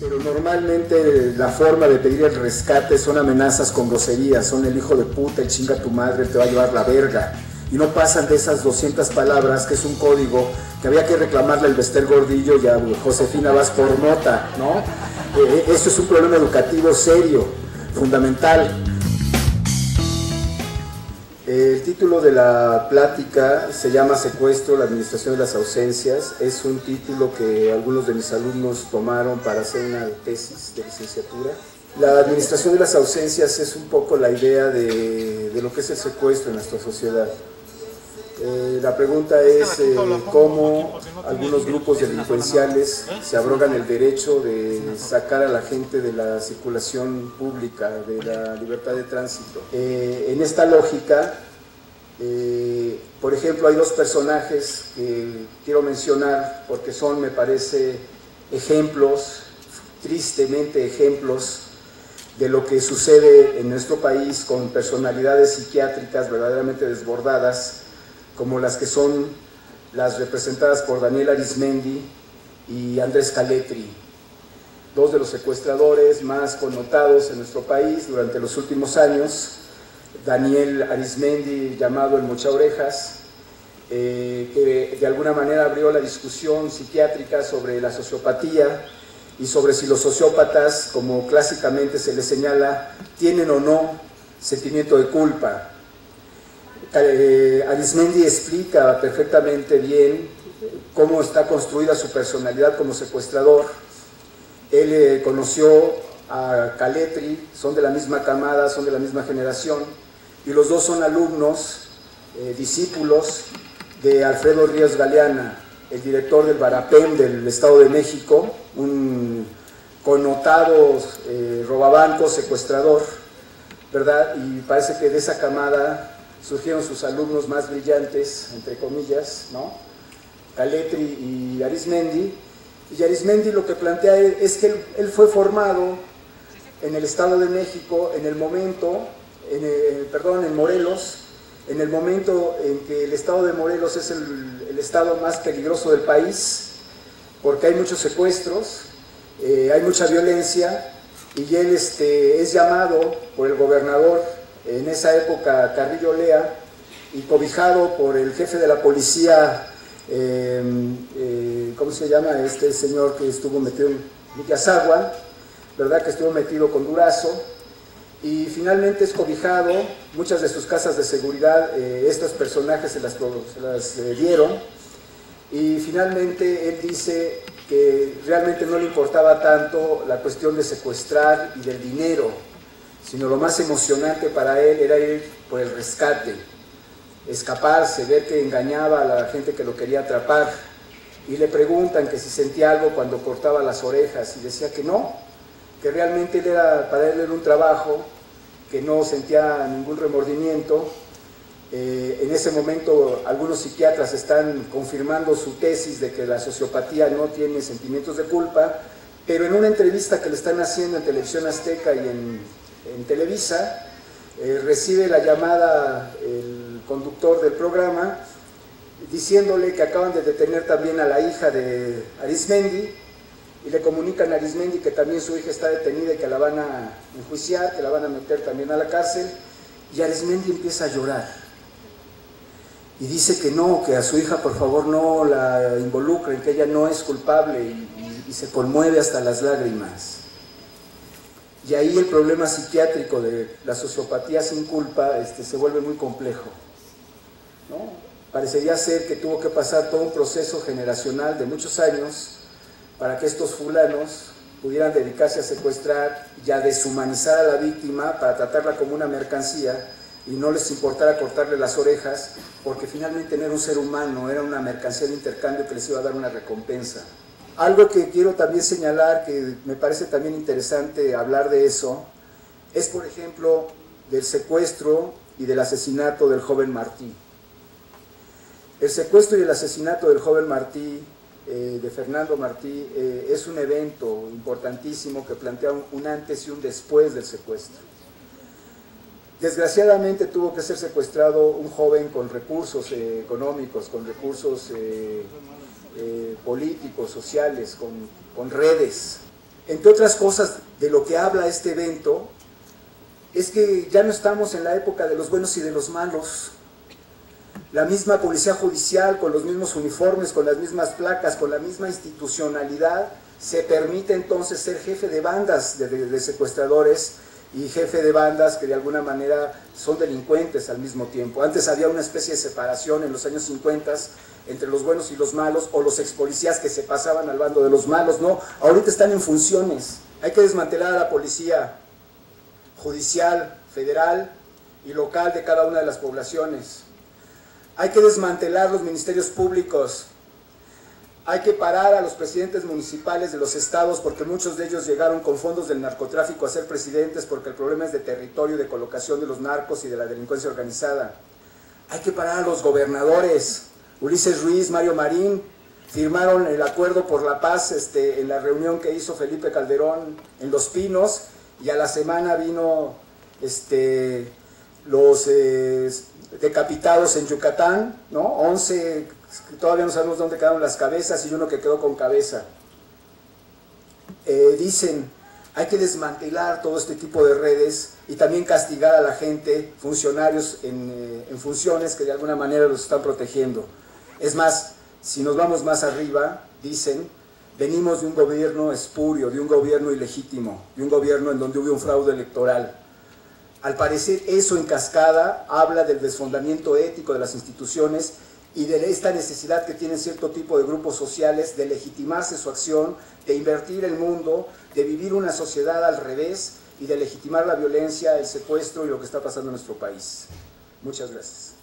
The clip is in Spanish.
Pero normalmente la forma de pedir el rescate son amenazas con groserías, son el hijo de puta, el chinga tu madre, te va a llevar la verga. Y no pasan de esas 200 palabras, que es un código que había que reclamarle al Bester Gordillo y a Josefina Vaz por nota, ¿no? Esto es un problema educativo serio, fundamental. El título de la plática se llama Secuestro, la administración de las ausencias. Es un título que algunos de mis alumnos tomaron para hacer una tesis de licenciatura. La administración de las ausencias es un poco la idea de lo que es el secuestro en nuestra sociedad. La pregunta es cómo algunos grupos delincuenciales se abrogan el derecho de sacar a la gente de la circulación pública, de la libertad de tránsito. En esta lógica, por ejemplo, hay dos personajes que quiero mencionar porque son, me parece, ejemplos, tristemente ejemplos, de lo que sucede en nuestro país con personalidades psiquiátricas verdaderamente desbordadas, como las que son las representadas por Daniel Arizmendi y Andrés Caletri, dos de los secuestradores más connotados en nuestro país durante los últimos años. Daniel Arizmendi, llamado el Mocha Orejas, que de alguna manera abrió la discusión psiquiátrica sobre la sociopatía y sobre si los sociópatas, como clásicamente se les señala, tienen o no sentimiento de culpa. Arizmendi explica perfectamente bien cómo está construida su personalidad como secuestrador. Él conoció a Caletri, son de la misma camada, son de la misma generación, y los dos son alumnos, discípulos de Alfredo Ríos Galeana, el director del Barapem del Estado de México, un connotado robabanco, secuestrador, ¿verdad? Y parece que de esa camada surgieron sus alumnos más brillantes, entre comillas, ¿no? Caletri y Arizmendi. Y Arizmendi lo que plantea es que él fue formado en el Estado de México en el momento, en Morelos, en el momento en que el Estado de Morelos es el estado más peligroso del país, porque hay muchos secuestros, hay mucha violencia, y él es llamado por el gobernador en esa época, Carrillo Lea, y cobijado por el jefe de la policía, ¿cómo se llama este señor que estuvo metido en Villasagua, ¿verdad? Que estuvo metido con Durazo, y finalmente es cobijado. Muchas de sus casas de seguridad, estos personajes se las dieron, y finalmente él dice que realmente no le importaba tanto la cuestión de secuestrar y del dinero, sino lo más emocionante para él era ir por el rescate, escaparse, ver que engañaba a la gente que lo quería atrapar. Y le preguntan que si sentía algo cuando cortaba las orejas, y decía que no, que realmente para él era un trabajo, que no sentía ningún remordimiento. En ese momento algunos psiquiatras están confirmando su tesis de que la sociopatía no tiene sentimientos de culpa, pero en una entrevista que le están haciendo en Televisión Azteca y en Televisa, recibe la llamada el conductor del programa diciéndole que acaban de detener también a la hija de Arizmendi, y le comunican a Arizmendi que también su hija está detenida y que la van a enjuiciar, que la van a meter también a la cárcel, y Arizmendi empieza a llorar y dice que no, que a su hija por favor no la involucren, que ella no es culpable, y se conmueve hasta las lágrimas. Y ahí el problema psiquiátrico de la sociopatía sin culpa se vuelve muy complejo, ¿no? Parecería ser que tuvo que pasar todo un proceso generacional de muchos años para que estos fulanos pudieran dedicarse a secuestrar y a deshumanizar a la víctima para tratarla como una mercancía, y no les importara cortarle las orejas, porque finalmente no era un ser humano, era una mercancía de intercambio que les iba a dar una recompensa. Algo que quiero también señalar, que me parece también interesante hablar de eso, es por ejemplo del secuestro y del asesinato del joven Martí. El secuestro y el asesinato del joven Martí, de Fernando Martí, es un evento importantísimo que plantea un antes y un después del secuestro. Desgraciadamente tuvo que ser secuestrado un joven con recursos económicos, con recursos políticos, sociales, con redes. entre otras cosas de lo que habla este evento, es que ya no estamos en la época de los buenos y de los malos. La misma policía judicial, con los mismos uniformes, con las mismas placas, con la misma institucionalidad, se permite entonces ser jefe de bandas de secuestradores y jefe de bandas que de alguna manera son delincuentes al mismo tiempo. Antes había una especie de separación en los años 50 entre los buenos y los malos, o los expolicías que se pasaban al bando de los malos. No, ahorita están en funciones. Hay que desmantelar a la policía judicial, federal y local de cada una de las poblaciones. Hay que desmantelar los ministerios públicos. Hay que parar a los presidentes municipales de los estados, porque muchos de ellos llegaron con fondos del narcotráfico a ser presidentes, porque el problema es de territorio, de colocación de los narcos y de la delincuencia organizada. Hay que parar a los gobernadores. Ulises Ruiz, Mario Marín firmaron el acuerdo por la paz en la reunión que hizo Felipe Calderón en Los Pinos, y a la semana vino los decapitados en Yucatán, ¿no? 11, todavía no sabemos dónde quedaron las cabezas, y uno que quedó con cabeza. Dicen, hay que desmantelar todo este tipo de redes y también castigar a la gente, funcionarios en funciones que de alguna manera los están protegiendo. Es más, si nos vamos más arriba, dicen, venimos de un gobierno espurio, de un gobierno ilegítimo, de un gobierno en donde hubo un fraude electoral. Al parecer eso en cascada habla del desfondamiento ético de las instituciones y de esta necesidad que tienen cierto tipo de grupos sociales de legitimarse su acción, de invertir el mundo, de vivir una sociedad al revés y de legitimar la violencia, el secuestro y lo que está pasando en nuestro país. Muchas gracias.